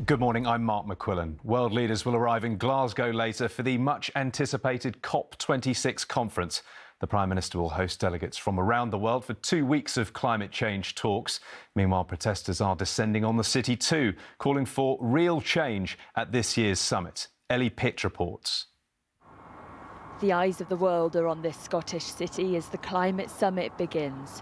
Good morning, I'm Mark McQuillan. World leaders will arrive in Glasgow later for the much-anticipated COP26 conference. The Prime Minister will host delegates from around the world for 2 weeks of climate change talks. Meanwhile, protesters are descending on the city too, calling for real change at this year's summit. Ellie Pitt reports. The eyes of the world are on this Scottish city as the climate summit begins.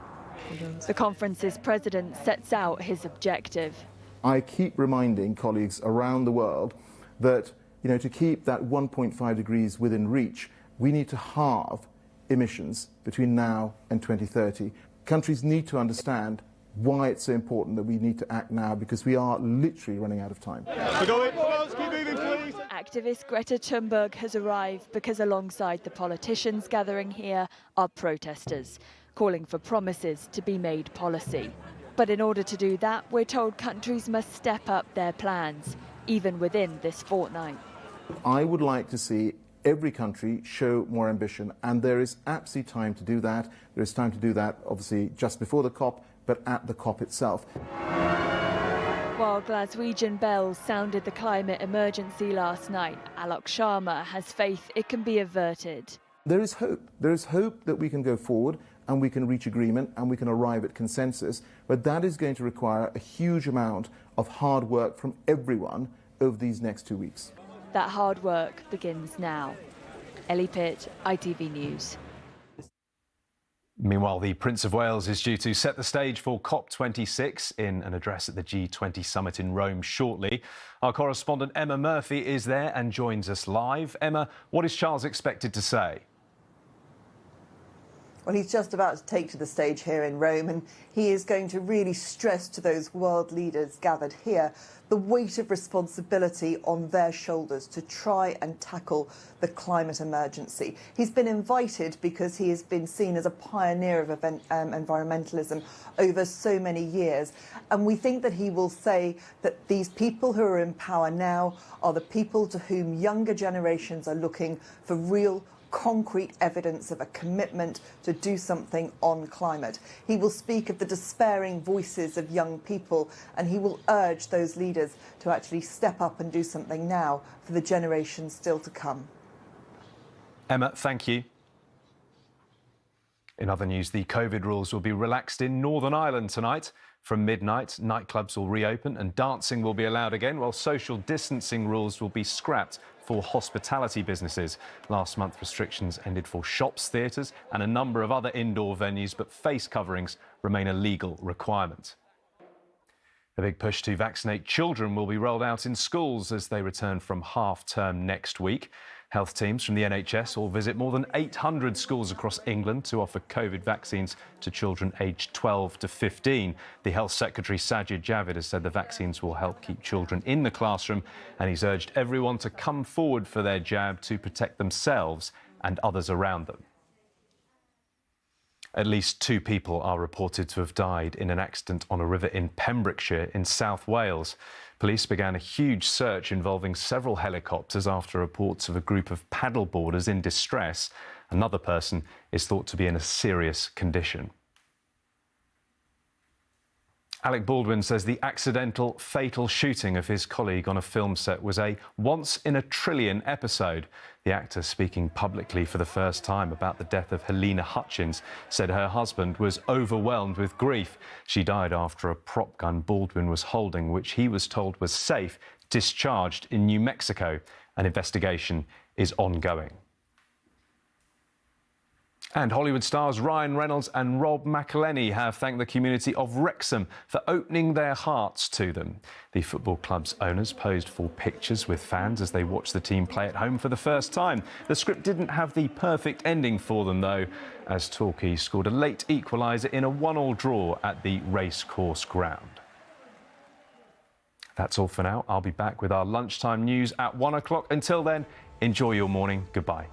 The conference's president sets out his objective. I keep reminding colleagues around the world that, to keep that 1.5 degrees within reach, we need to halve emissions between now and 2030. Countries need to understand why it's so important that we need to act now, because we are literally running out of time. Keep moving, please. Activist Greta Thunberg has arrived because alongside the politicians gathering here are protesters, calling for promises to be made policy. But in order to do that, we're told countries must step up their plans, even within this fortnight. I would like to see every country show more ambition, and there is absolutely time to do that. There is time to do that, obviously, just before the COP, but at the COP itself. While Glaswegian bells sounded the climate emergency last night, Alok Sharma has faith it can be averted. There is hope. There is hope that we can go forward and we can reach agreement and we can arrive at consensus, but that is going to require a huge amount of hard work from everyone over these next 2 weeks. That hard work begins now. Ellie Pitt, ITV News. Meanwhile, the Prince of Wales is due to set the stage for COP26 in an address at the G20 summit in Rome shortly. Our correspondent Emma Murphy is there and joins us live. Emma, what is Charles expected to say? Well, he's just about to take to the stage here in Rome, and he is going to really stress to those world leaders gathered here the weight of responsibility on their shoulders to try and tackle the climate emergency. He's been invited because he has been seen as a pioneer of environmentalism over so many years. And we think that he will say that these people who are in power now are the people to whom younger generations are looking for real concrete evidence of a commitment to do something on climate. He will speak of the despairing voices of young people, and he will urge those leaders to actually step up and do something now for the generations still to come. Emma, thank you. In other news, the COVID rules will be relaxed in Northern Ireland tonight. From midnight, nightclubs will reopen and dancing will be allowed again, while social distancing rules will be scrapped for hospitality businesses. Last month, restrictions ended for shops, theatres and a number of other indoor venues, but face coverings remain a legal requirement. A big push to vaccinate children will be rolled out in schools as they return from half-term next week. Health teams from the NHS will visit more than 800 schools across England to offer COVID vaccines to children aged 12 to 15. The Health Secretary Sajid Javid has said the vaccines will help keep children in the classroom, and he's urged everyone to come forward for their jab to protect themselves and others around them. At least 2 people are reported to have died in an accident on a river in Pembrokeshire in South Wales. Police began a huge search involving several helicopters after reports of a group of paddleboarders in distress. Another person is thought to be in a serious condition. Alec Baldwin says the accidental, fatal shooting of his colleague on a film set was a once-in-a-trillion episode. The actor, speaking publicly for the first time about the death of Helena Hutchins, said her husband was overwhelmed with grief. She died after a prop gun Baldwin was holding, which he was told was safe, discharged in New Mexico. An investigation is ongoing. And Hollywood stars Ryan Reynolds and Rob McElhenney have thanked the community of Wrexham for opening their hearts to them. The football club's owners posed for pictures with fans as they watched the team play at home for the first time. The script didn't have the perfect ending for them, though, as Torquay scored a late equaliser in a 1-1 draw at the racecourse ground. That's all for now. I'll be back with our lunchtime news at 1 o'clock. Until then, enjoy your morning. Goodbye.